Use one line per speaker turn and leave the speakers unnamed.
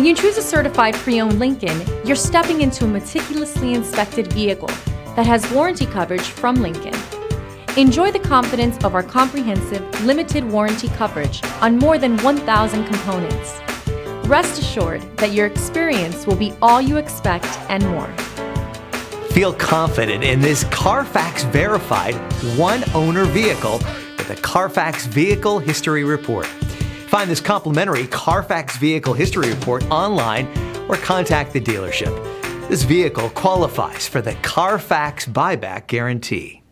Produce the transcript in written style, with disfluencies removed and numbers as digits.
When you choose a certified pre-owned Lincoln, you're stepping into a meticulously inspected vehicle that has warranty coverage from Lincoln. Enjoy the confidence of our comprehensive, limited warranty coverage on more than 1,000 components. Rest assured that your experience will be all you expect and more.
Feel confident in this Carfax verified one-owner vehicle with a Carfax Vehicle History Report. Find this complimentary Carfax Vehicle History Report online or contact the dealership. This vehicle qualifies for the Carfax Buyback Guarantee.